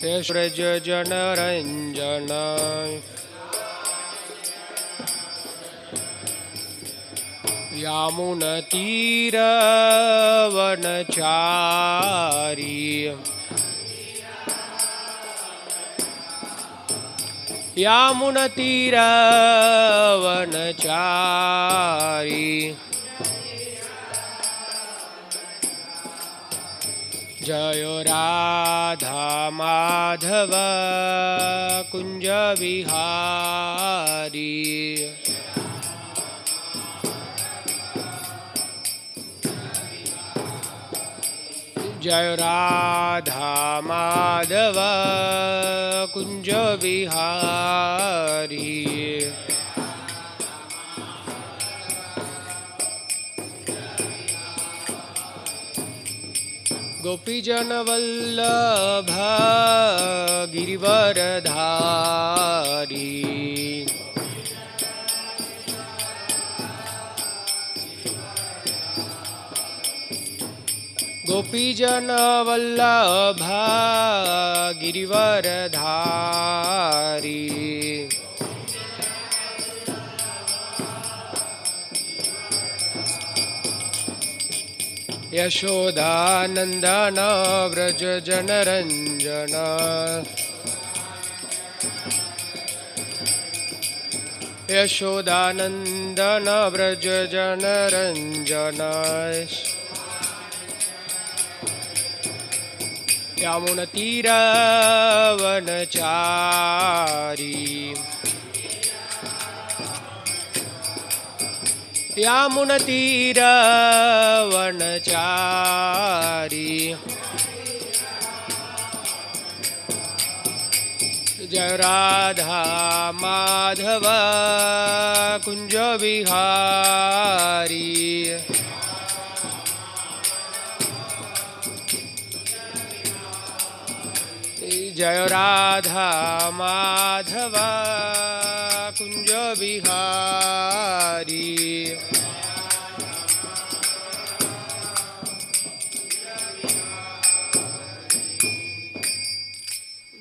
यशोरज जनरंजन यामुनतीरवनचारी यामुनतीरवनचारी जय राधा माधव कुंज विहारी जय राधा माधव कुंज विहारी गोपीजन वल्लभ गिरिवरधारी गोपीजन वल्लभ गिरिवरधारी यशोदानंदन व्रज जनरंजन यशोदानंदन व्रज जनरंजन यामुनतीरवनचारी यामुनतीरवनचारी जय राधा माधव कुंज विहारी जय राधा माधव कुंज विहारी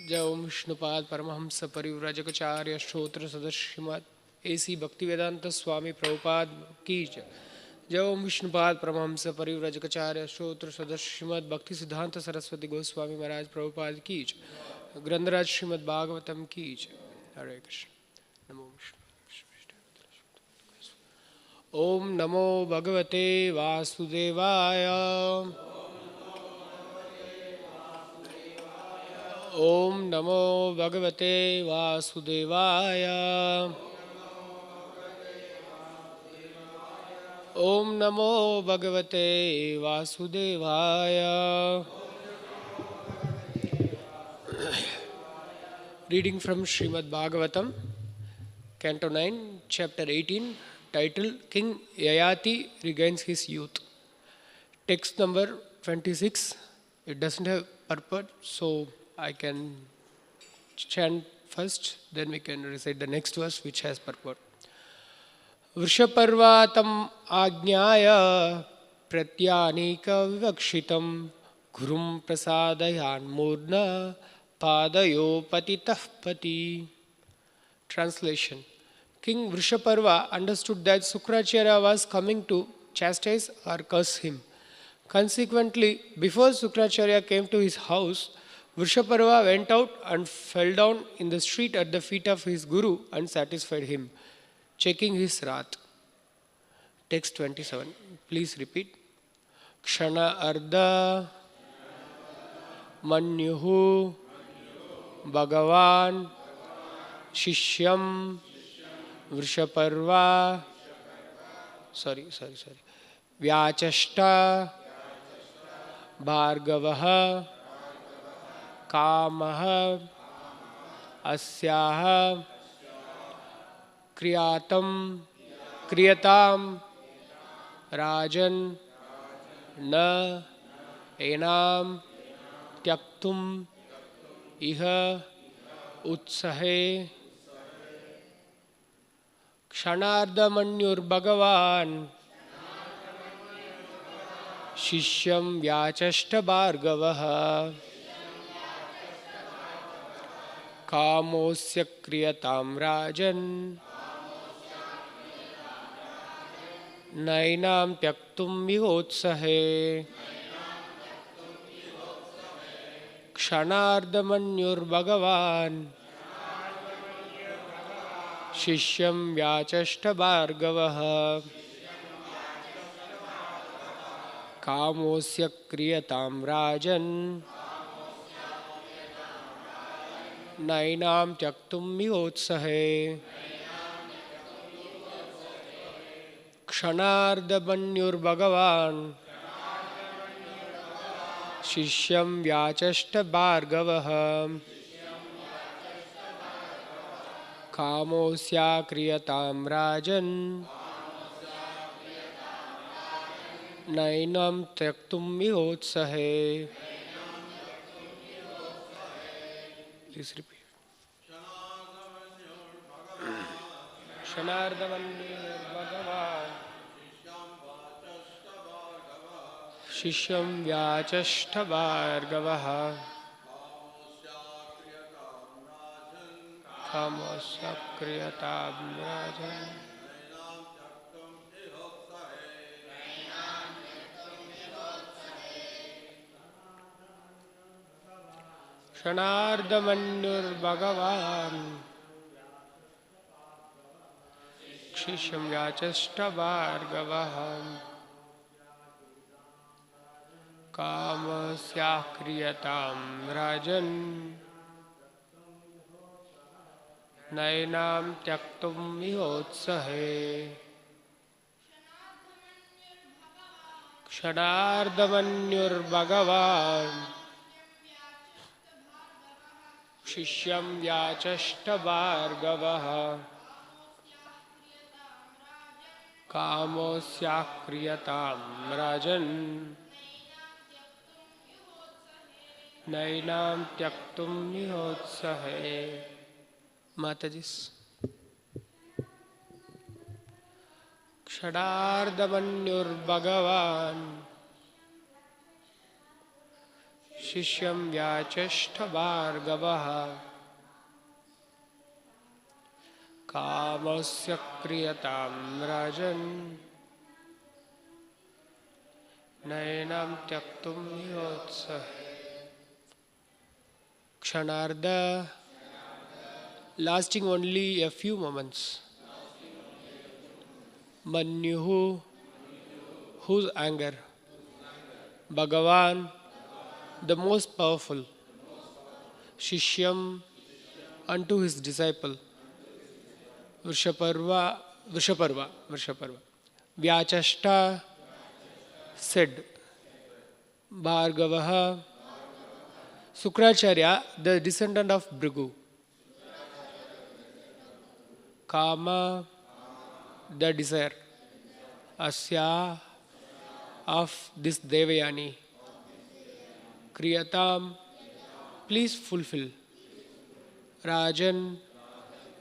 जय ओम विष्णुपाद परमहंस परिव्राजकाचार्य श्रोत्र सदस्यमत एसी भक्तिवेदांत स्वामी प्रभुपाद की जय। जय ओम विष्णुपाद परमहंस परिव्राजकाचार्य श्रोत्र सदस्यमत भक्ति सिद्धांत सरस्वती गोस्वामी महाराज प्रभुपाद की जय। ग्रंथराज श्रीमद् भागवतम की जय। हरे कृष्ण। नमो विष्णु। ओम नमो भगवते वासुदेवाय। ओम नमो भगवते वासुदेवाय। ओम नमो भगवते वासुदेवाय। Reading from Srimad Bhagavatam, Canto 9, Chapter 18, title King Yayati Regains His Youth. Text number 26. It doesn't have purport, so I can chant first, then we can recite the next verse which has purport. Vrishaparvatam Ajnaya Pratyanika Vivakshitam Gurum Prasadayan Murna Padayo Patitah Pati. Translation. King Vrishaparva understood that Sukracharya was coming to chastise or curse him. Consequently, before Sukracharya came to his house, Vrishaparva went out and fell down in the street at the feet of his guru and satisfied him, checking his wrath. Text 27. Please repeat. Kshana Ardha Manyuhu Bhagavan Shishyam Vrishaparva Vyachashta Bhargavaha Kamaha Asyaha Kriyatam Rajan Na Enam Tyaktum Iha Utsahe Kshanardhamanyur Bhagavan Shishyam Vyachashta Bhargavaha कामोऽस्य क्रियतां राजन् नैनां त्यक्तुं विहोत्सहे क्षणार्धमन्युर्भगवान् शिष्यं व्याचष्ट भार्गवः कामोऽस्य क्रियतां राजन् नैनां त्यक्तुं विहोत्सहे क्षणार्धमन्युर्भगवान् शिष्यं व्याचष्ट भार्गवः कामोऽस्याक्रियतां राजन् नैनं त्यक्तुं विहोत्सहे. Please repeat. क्षणार्धमन्युर्भगवान् शिष्यं व्याचष्ट भार्गवः कामोऽस्याक्रियतां राजन् क्षणार्धमन्युर्भगवान् शिष्यं व्याचष्ट भार्गवः कामस्याक्रियतां राजन् नैनां त्यक्तुं विहोत्सहे क्षणार्धमन्युर्भगवान् शिष्यं व्याचष्ट भार्गवः कामोऽस्याक्रियतां राजन् नैनां त्यक्तुं विहोत्सहे. माताजी. क्षणार्धमन्युर्भगवान् शिष्यं व्याचष्ट भार्गवः कामस्य क्रियतां राजन् नैनं त्यक्तुं विहोत्सहे. Kshanarda, lasting only a few moments. Manyuhu, whose anger. Bhagavan, the most powerful. Shishyam, unto his disciple. Vrishaparva. Vyachashta, said. Bhargavaha, Sukracharya, the descendant of Bhrigu. Kama, the desire. Asya, of this Devayani. Kriyatam, please fulfill. Rajan,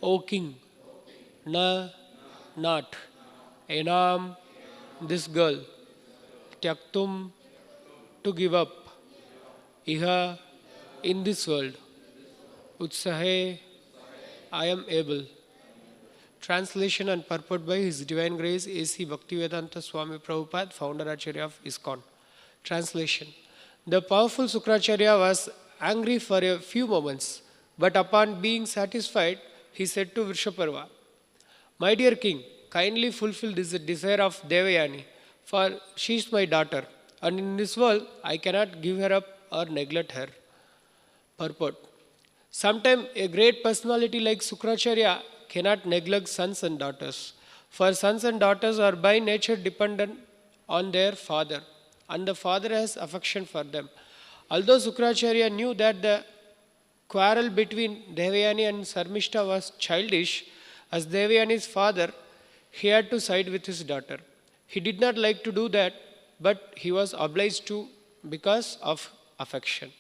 O king. Na, not. Enam, this girl. Tyaktum, to give up. Iha, in this world. Utsahe, I am able. Translation and purport by His Divine Grace A.C. Bhaktivedanta Swami Prabhupada, founder Acharya of ISKCON. Translation. The powerful Sukracharya was angry for a few moments, but upon being satisfied, he said to Vrishaparva, My dear king, kindly fulfill this desire of Devayani, for she is my daughter, and in this world I cannot give her up or neglect her. Purport. Sometimes a great personality like Sukracharya cannot neglect sons and daughters, for sons and daughters are by nature dependent on their father, and the father has affection for them. Although Sukracharya knew that the quarrel between Devayani and Sarmishta was childish, as Devayani's father, he had to side with his daughter. He did not like to do that, but he was obliged to because of affection.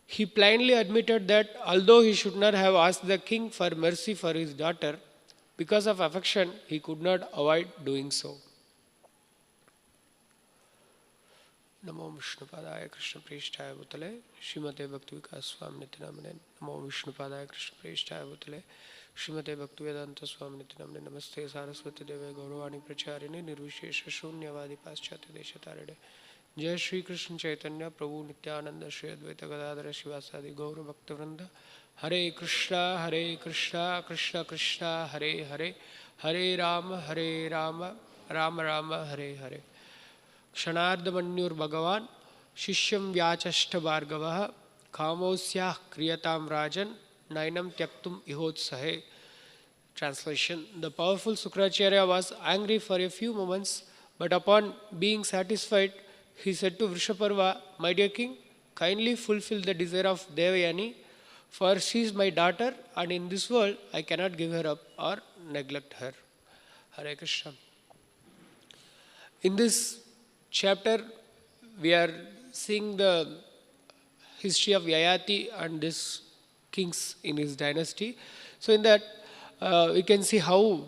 He plainly admitted that although he should not have asked the king for mercy for his daughter, because of affection, he could not avoid doing so. नमो विष्णुपादाय कृष्ण प्रेष्ठाय भूतले श्रीमते भक्ति विकास स्वामी नित्य नामने। नमो विष्णुपादाय कृष्ण प्रेष्ठाय भूतले श्रीमते भक्ति वेदांत स्वामी नित्य नामने। नमस्ते सारस्वती देवे गौरवाणी प्रचारिणे निर्विशेष शून्यवादी पाश्चात्य देश तारिणे। जय श्री कृष्ण चैतन्य प्रभु नित्यानंद श्री अद्वैत गदाधर शिवासादि गौर भक्तवृंद। हरे कृष्णा कृष्ण कृष्ण हरे हरे, हरे राम राम राम हरे हरे। क्षणार्धमन्युर्भगवान् शिष्यं व्याचष्ट भार्गवः कामोऽस्याः क्रियतां राजन् नैनं त्यक्तुम् इहोत्सहे। Translation: The powerful Sukracharya was angry for a few moments, but upon being satisfied, he said to Vrishaparva, "My dear king, kindly fulfill the desire of Devayani, for she is my daughter, and in this world I cannot give her up or neglect her." Hare Krishna. In this chapter, we are seeing the history of Yayati and these kings in his dynasty. So in that, we can see how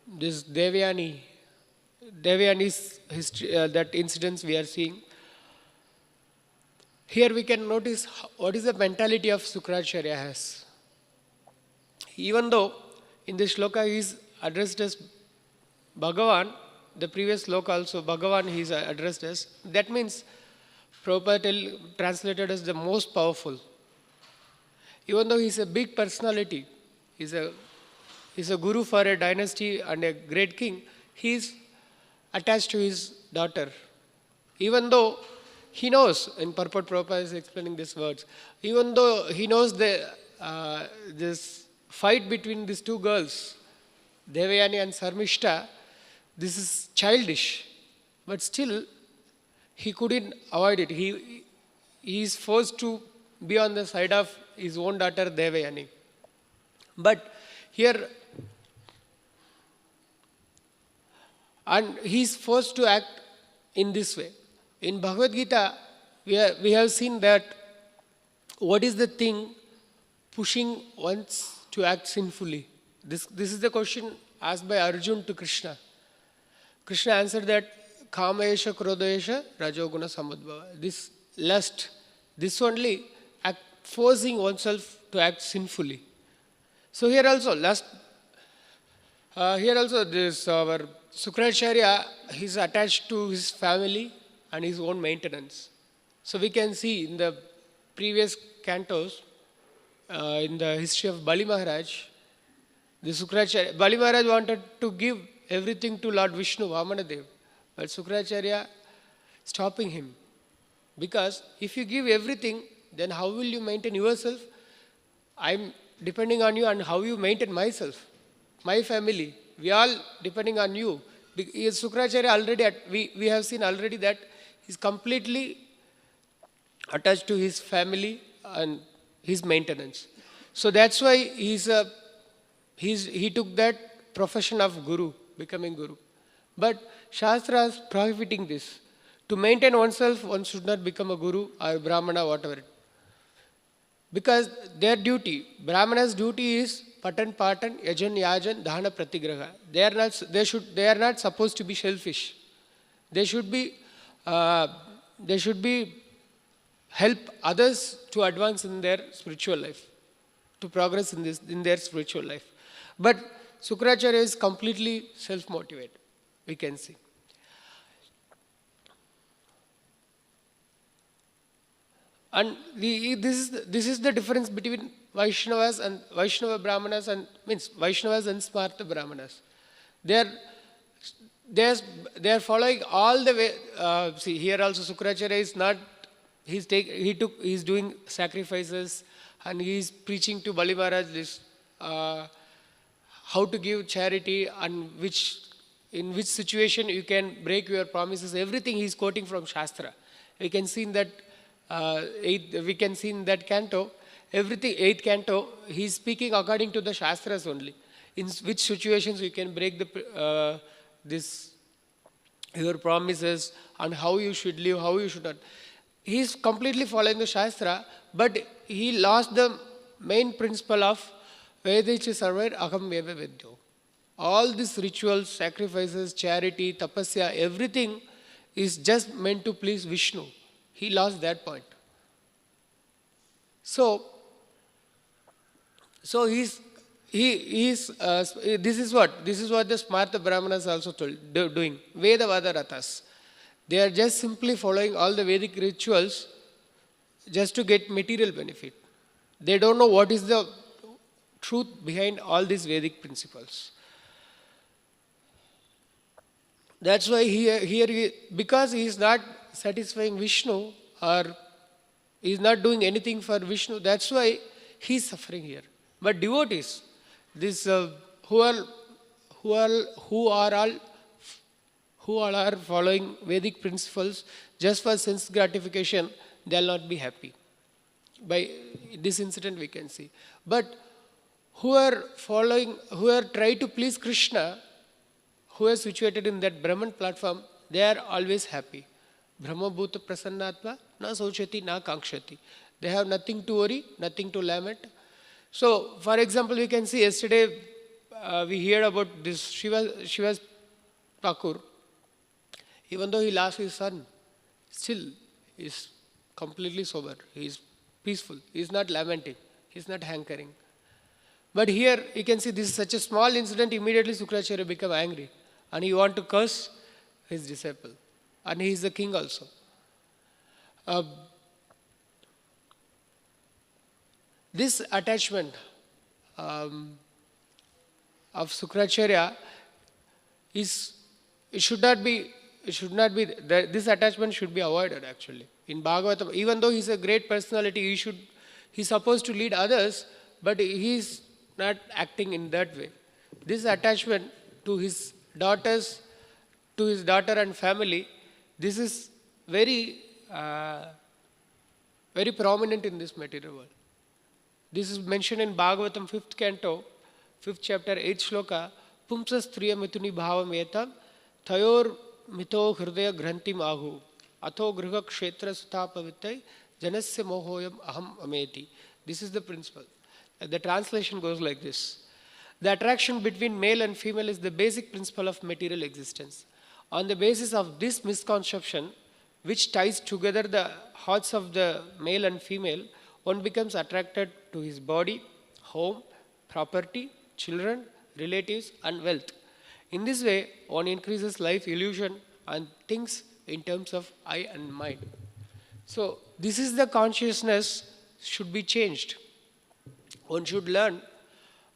this Devayani's history, that incidents we are seeing. Here we can notice what is the mentality of Sukracharya has. Even though in this shloka he is addressed as Bhagavan, the previous shloka also Bhagavan he is addressed as. That means Prabhupada translated as the most powerful. Even though he is a big personality, he is a guru for a dynasty and a great king, he is attached to his daughter. Even though he knows, in purport Prabhupada is explaining these words, even though he knows this fight between these two girls, Devayani and Sarmishta, this is childish, but still he couldn't avoid it. He is forced to be on the side of his own daughter Devayani. But here, and he is forced to act in this way. In Bhagavad Gita, we have seen that what is the thing pushing ones to act sinfully? This is the question asked by Arjuna to Krishna. Krishna answered that Kamayesha Krodesha Rajoguna Samudbhava. This lust, this only forcing oneself to act sinfully. So here also this our Sukracharya, he is attached to his family and his own maintenance. So we can see in the previous cantos, in the history of Bali Maharaj, the Sukracharya, Bali Maharaj wanted to give everything to Lord Vishnu, Vamanadev, but Sukracharya stopping him. Because if you give everything, then how will you maintain yourself? I am depending on you, and how you maintain myself, my family. We all depending on you. Sukracharya already, we have seen already that he is completely attached to his family and his maintenance. So that's why he took that profession of guru, becoming guru. But Shastra is prohibiting this. To maintain oneself, one should not become a guru or Brahmana, whatever. Because their duty, Brahmana's duty is patan, yajan, yajan, dhana, pratigraha. They are not supposed to be selfish. They should be help others to advance in their spiritual life, to progress in their spiritual life. But Sukracharya is completely self-motivated, we can see. And this is the difference between Vaishnavas and Vaishnava Brahmanas and means Vaishnavas and Smarta Brahmanas. They are following all the way. See here also Sukracharya is not. He's doing sacrifices and he is preaching to Bali Maharaj this how to give charity and in which situation you can break your promises. Everything he is quoting from Shastra. We can see in that. We can see in that canto, everything, 8th canto, he is speaking according to the Shastras only. In which situations you can break your promises and how you should live, how you should not. He is completely following the Shastra, but he lost the main principle of Vedecha Sarvair Aham Meva Vedyo. All these rituals, sacrifices, charity, tapasya, everything is just meant to please Vishnu. He lost that point. So, so this is what the Smarta Brahmanas also doing. Veda Vada Rathas. They are just simply following all the Vedic rituals just to get material benefit. They don't know what is the truth behind all these Vedic principles. That's why because he is not satisfying Vishnu, or he is not doing anything for Vishnu, that's why he is suffering here. But devotees, this who all are following Vedic principles just for sense gratification, they will not be happy. By this incident we can see. But who are trying to please Krishna, who are situated in that Brahman platform, they are always happy. Brahma Bhuta Prasannatma, na sochati, na kankshati. They have nothing to worry, nothing to lament. So, for example, we can see yesterday we heard about this Shiva's Thakur. Even though he lost his son, still he is completely sober. He is peaceful. He is not lamenting. He is not hankering. But here you can see this is such a small incident. Immediately Sukracharya become angry, and he want to curse his disciple. And he is the king also. This attachment of Sukracharya this attachment should be avoided actually. In Bhagavatam, even though he is a great personality, he's supposed to lead others, but he is not acting in that way. This attachment to his daughter and family, this is very, very prominent in this material world. This is mentioned in Bhagavatam 5th canto, 5th chapter, 8th shloka. Pumsa striya mituni bhavam etam thayor mito hridaya grantim ahu atho griha kshetra suthapavitai janasya mohoyam aham ameti. This is the principle. The translation goes like this. The attraction between male and female is the basic principle of material existence. On the basis of this misconception, which ties together the hearts of the male and female, one becomes attracted to his body, home, property, children, relatives, and wealth. In this way, one increases life illusion and thinks in terms of I and mind. So, this is the consciousness should be changed. One should learn,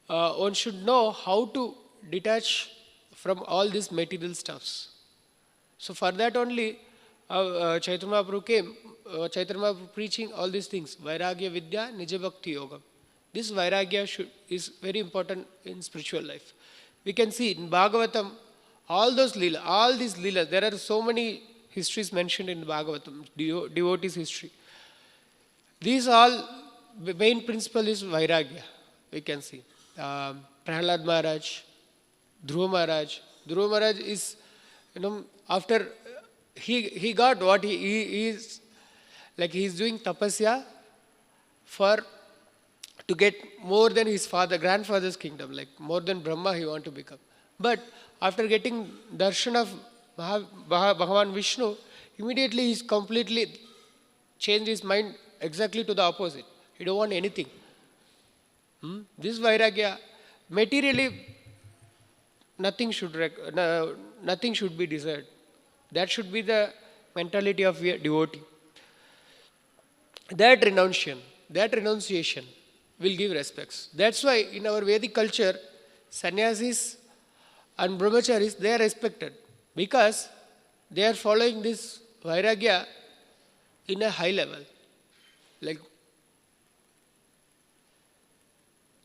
one should know how to detach from all these material stuffs. So for that only Chaitanya Mahaprabhu came, Chaitanya Mahaprabhu preaching all these things, Vairagya Vidya, Nija Bhakti Yoga. This Vairagya is very important in spiritual life. We can see in Bhagavatam, all these Leelas, there are so many histories mentioned in Bhagavatam, devotees history. These all, the main principle is Vairagya, we can see. Prahlad Maharaj, Dhruva Maharaj. Dhruva Maharaj is, after he got what he is, like he is doing tapasya to get more than his grandfather's kingdom, like more than Brahma he want to become. But after getting darshan of Bhagavan Vishnu, immediately he's completely changed his mind exactly to the opposite. He don't want anything. This Vairagya, materially, nothing should be desired. That should be the mentality of a devotee. That renunciation will give respects. That's why in our Vedic culture, sannyasis and brahmacharis, they are respected because they are following this Vairagya in a high level.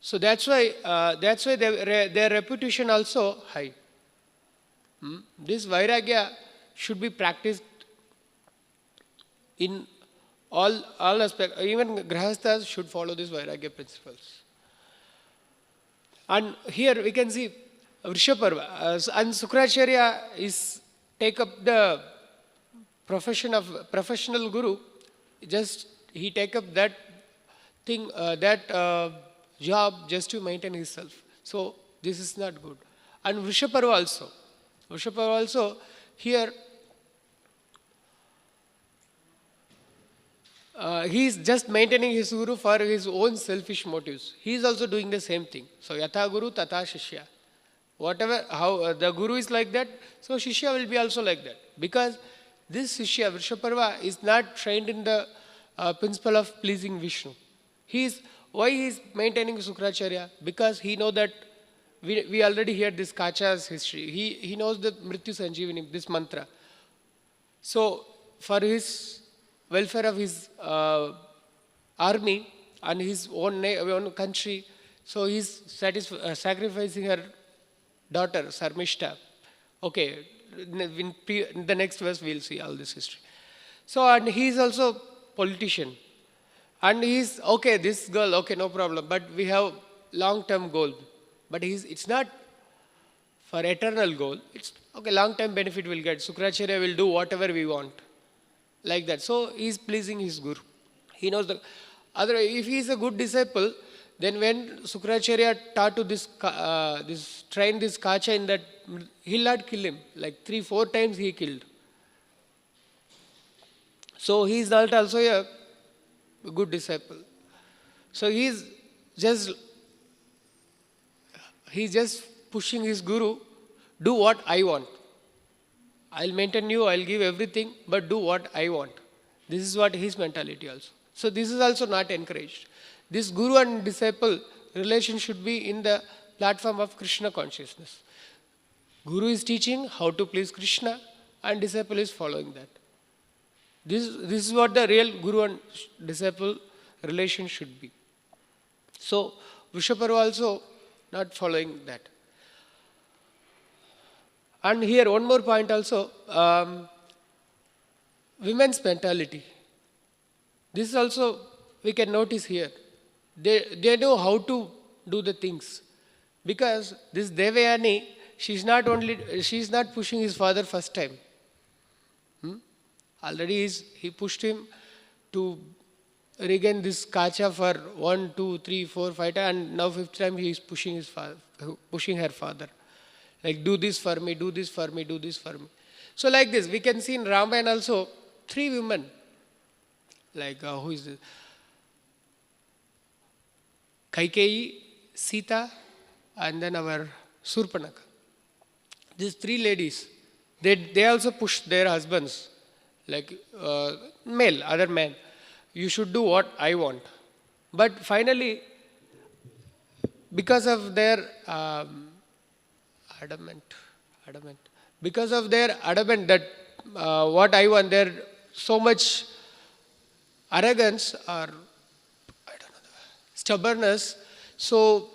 So that's why their reputation also high. This Vairagya should be practiced in all aspects. Even Grahasthas should follow these Vairagya principles. And here we can see Vrishaparva. And Sukracharya take up the profession of professional guru. He take up that thing, job just to maintain himself. So this is not good. And Vrishaparva also here He's just maintaining his guru for his own selfish motives. He is also doing the same thing. So yatha guru tata shishya. Whatever, how the guru is like that, so shishya will be also like that. Because this shishya, Vrishaparva, is not trained in the principle of pleasing Vishnu. Why he is maintaining Sukracharya? Because he knows that we already heard this Kacha's history. He knows the Mrityu Sanjeevani, this mantra. So for his welfare of his army and his own country, so he's sacrificing her daughter, Sarmishta. Okay, in the next verse we'll see all this history. So, and he's also politician. And he's, okay, this girl, okay, no problem, but we have long-term goal. But it's not for eternal goal. It's, okay, long-term benefit we'll get. Sukracharya will do whatever we want. Like that. So, he's pleasing his guru. He knows the, if he is a good disciple, then when Sukracharya taught to train this Kacha in that, he'll not kill him. Like 3-4 times he killed. So he is not also a good disciple. So he's just pushing his guru, do what I want. I'll maintain you, I'll give everything, but do what I want. This is what his mentality also. So this is also not encouraged. This guru and disciple relation should be in the platform of Krishna consciousness. Guru is teaching how to please Krishna and disciple is following that. This is what the real guru and disciple relation should be. So Vrishaparva also not following that. And here one more point also, women's mentality. This is also we can notice here. They know how to do the things. Because this Devayani, she's not pushing his father first time. Already he pushed him to regain this Kacha for 1, 2, 3, 4, 5 times, and now 5th time he is pushing her father. Like, do this for me, do this for me, do this for me. So like this, we can see in Ramayana also 3 women. Like, who is this? Kaikeyi, Sita, and then our Surpanaka. These 3 ladies, they also pushed their husbands, like other men. You should do what I want. But finally, because of their because of their adamant that what I want, their so much arrogance or stubbornness, so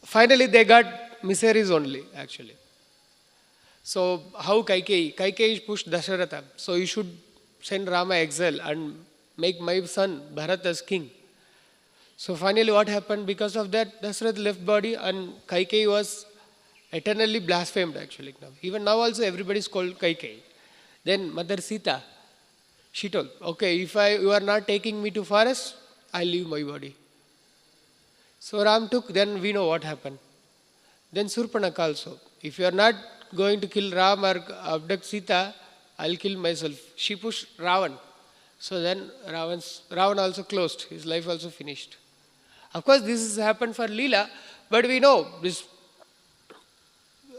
finally they got miseries only actually. So how Kaikeyi pushed Dasharatha, so you should send Rama exile and make my son Bharat as king. So finally what happened? Because of that, Dasharatha left body and Kaikeyi was eternally blasphemed actually. Even now also everybody is called Kaikeyi. Then Mother Sita, she told, okay, if you are not taking me to forest, I'll leave my body. So Ram took, then we know what happened. Then Surpanaka also, if you are not going to kill Ram or abduct Sita, I'll kill myself. She pushed Ravan. So then Ravan also closed, his life also finished. Of course this has happened for Leela, but we know this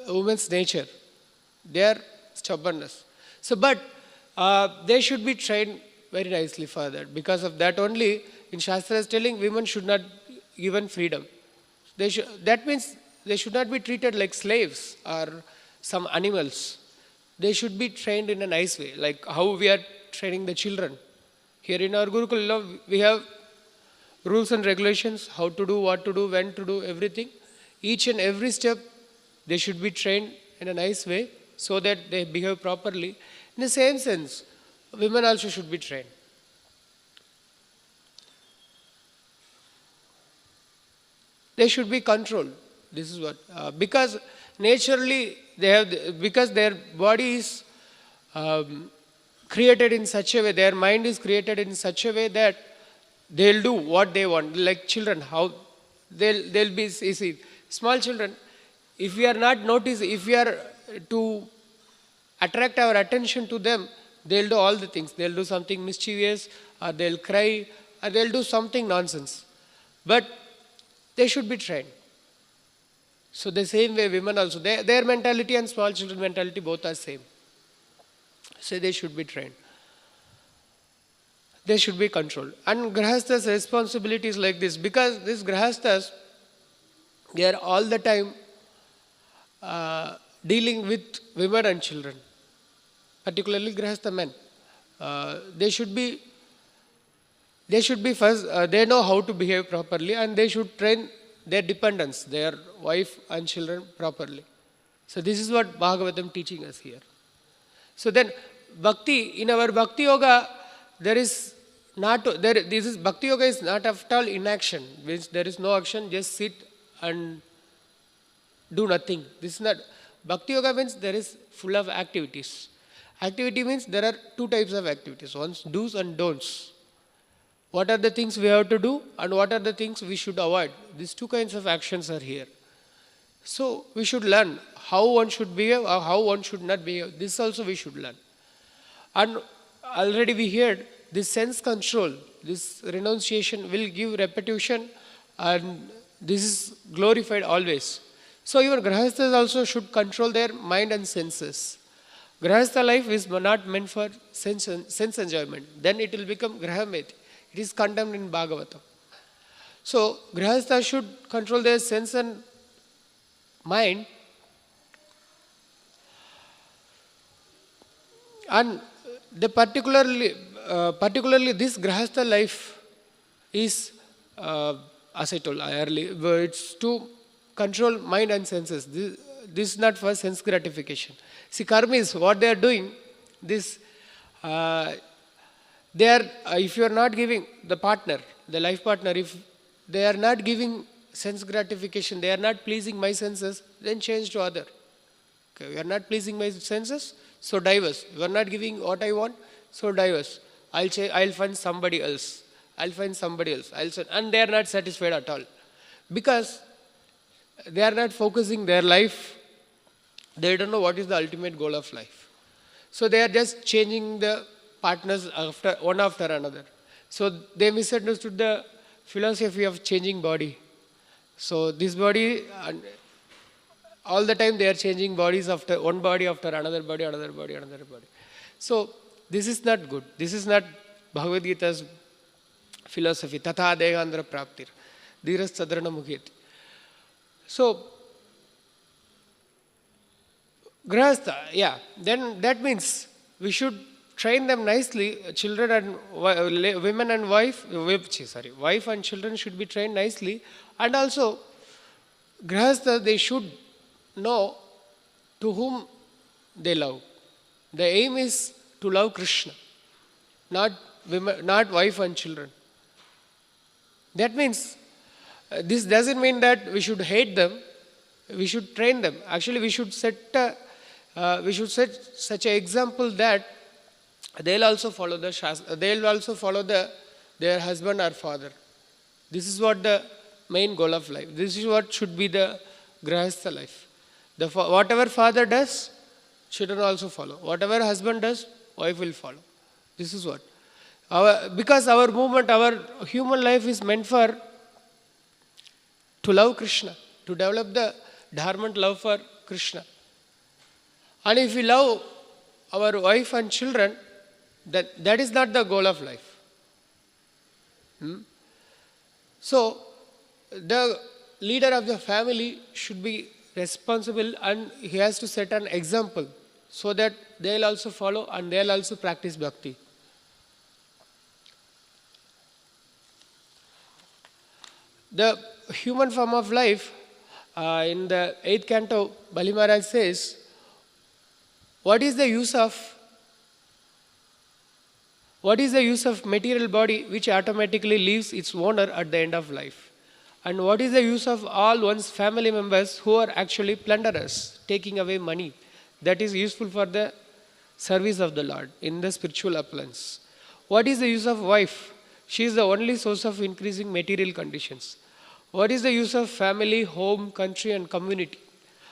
woman's nature, their stubbornness. So but they should be trained very nicely for that. Because of that only, in Shastra is telling women should not given freedom. That means they should not be treated like slaves or some animals. They should be trained in a nice way, like how we are training the children. Here in our Gurukul, we have rules and regulations, how to do, what to do, when to do, everything. Each and every step, they should be trained in a nice way so that they behave properly. In the same sense, women also should be trained. They should be controlled. This is what, because naturally because their body is created in such a way, their mind is created in such a way that they'll do what they want. Like children, how they'll be, you see, small children, if we are not noticed, if we are to attract our attention to them, they'll do all the things. They'll do something mischievous or they'll cry, or they'll do something nonsense. But they should be trained. So the same way women also, their mentality and small children mentality both are same. So they should be trained. They should be controlled. And grahasthas' responsibility is like this, because these grahasthas, they are all the time dealing with women and children, particularly grahastha men. They should be first, they know how to behave properly, and they should train their dependents, their wife and children properly. So this is what Bhagavatam teaching us here. So then bhakti, in our bhakti yoga, there is not, this is bhakti yoga is not after all inaction, means there is no action, just sit and do nothing. This is not, bhakti yoga means there is full of activities. Activity means there are two types of activities, one's do's and don'ts. What are the things we have to do and what are the things we should avoid? These two kinds of actions are here. So we should learn how one should behave or how one should not behave. This also we should learn. And already we heard this sense control, this renunciation will give repetition, and this is glorified always. So even grahasthas also should control their mind and senses. Grahastha life is not meant for sense enjoyment. Then it will become grahameti. It is condemned in Bhagavatam. So grahastha should control their sense and mind. And the particularly this grahastha life is, as I told earlier, it's to control mind and senses. This is not for sense gratification. See, karmis, what they are doing, this, they are, if you are not giving the partner, the life partner, if they are not giving sense gratification, they are not pleasing my senses, then change to other. Okay, you are not pleasing my senses, so divorce. You are not giving what I want, so divorce. I'll find somebody else. And they are not satisfied at all. Because they are not focusing their life. They don't know what is the ultimate goal of life. So they are just changing the partners one after another. So they misunderstood the philosophy of changing body. So this body, all the time they are changing bodies, after one body after another body, another body, another body. So this is not good. This is not Bhagavad Gita's philosophy. Tatha degandra praptir. Dhiras sadrana mukheti. So grahastha, yeah, then that means we should train them nicely. Children and women and wife and children should be trained nicely. And also, grahastha, they should know to whom they love. The aim is to love Krishna, not women, not wife and children. That means, this doesn't mean that we should hate them. We should train them. Actually, we should set such an example that they'll also follow the Shastra. They'll also follow their husband or father. This is what the main goal of life. This is what should be the grahastha life. Whatever father does, children also follow. Whatever husband does, wife will follow. This is what. Because our movement, our human life is meant for to love Krishna, to develop the dormant love for Krishna. And if we love our wife and children, that is not the goal of life. So, the leader of the family should be responsible, and he has to set an example so that they'll also follow and they'll also practice bhakti. The human form of life, in the 8th canto, Bali Maharaj says, what is the use of material body which automatically leaves its owner at the end of life? And what is the use of all one's family members who are actually plunderers, taking away money that is useful for the service of the Lord in the spiritual uplands? What is the use of wife? She is the only source of increasing material conditions. What is the use of family, home, country and community?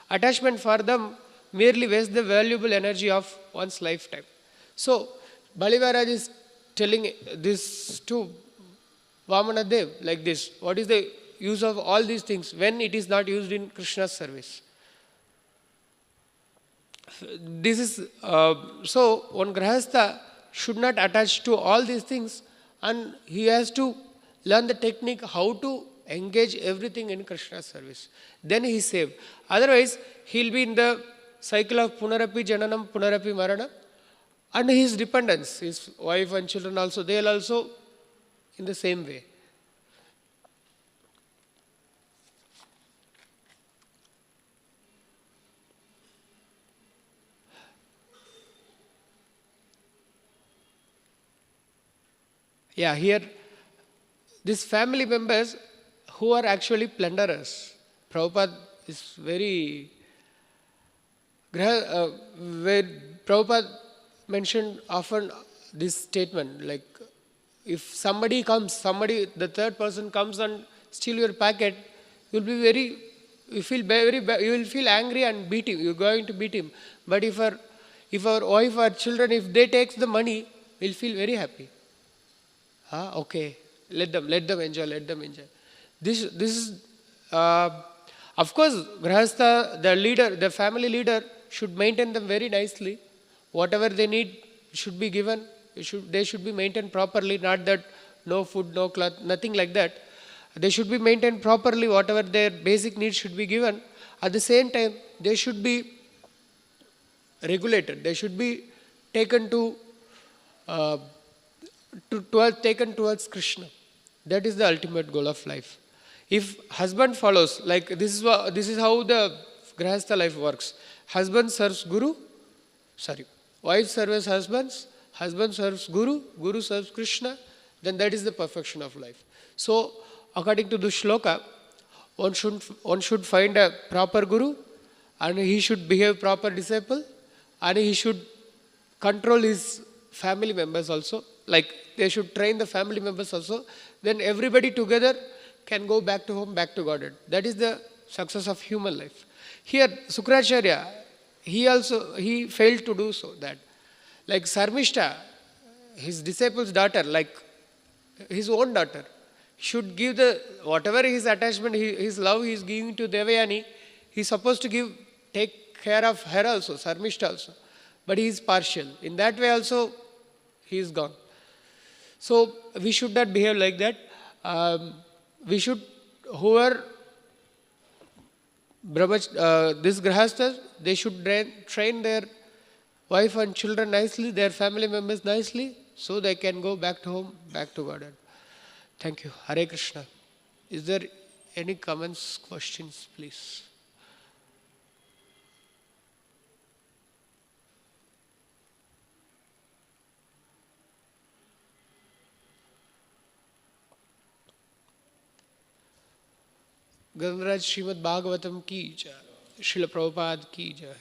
Attachment for them merely wastes the valuable energy of one's lifetime. So, Bali Maharaj is telling this to Vamana Dev like this. What is the use of all these things when it is not used in Krishna's service? This is so one grahastha should not attach to all these things, and he has to learn the technique how to engage everything in Krishna's service. Then he is saved. Otherwise, he'll be in the cycle of Punarapi Jananam, Punarapi Marana, and his dependents, his wife and children also, they'll also in the same way. Yeah, here, these family members who are actually plunderers. Prabhupada is very, where Prabhupada mentioned often this statement, like if somebody comes, the third person comes and steal your packet, you'll be very, you feel very, you will feel angry and beat him. You're going to beat him. But if our wife or children, if they take the money, we'll feel very happy. Okay, let them enjoy. This is, of course, Grahastha, the leader, the family leader should maintain them very nicely. Whatever they need should be given. They should be maintained properly, not that no food, no cloth, nothing like that. They should be maintained properly, whatever their basic needs should be given. At the same time, they should be regulated. They should be taken taken towards Krishna. That is the ultimate goal of life. If husband follows, like this is how the Grahastha life works. Husband serves wife serves husband serves Guru serves Krishna, then that is the perfection of life. So, according to this shloka, one should find a proper Guru, and he should behave proper disciple, and he should control his family members also, like they should train the family members also, then everybody together can go back to home, back to Godhead. That is the success of human life. Here, Sukracharya, he failed to do so, that. Like Sarmishta, his disciple's daughter, like his own daughter, should give whatever his attachment, his love he is giving to Devayani, he is supposed to take care of her also, Sarmishta also. But he is partial. In that way also, he is gone. So, we should not behave like that. We should, whoever, this grahasthas, they should train their wife and children nicely, their family members nicely, so they can go back to home, back to God. Thank you. Hare Krishna. Is there any comments, questions, please? ग्रंथराज Shrimad Bhagavatam की जय, श्रील प्रभुपाद की जय।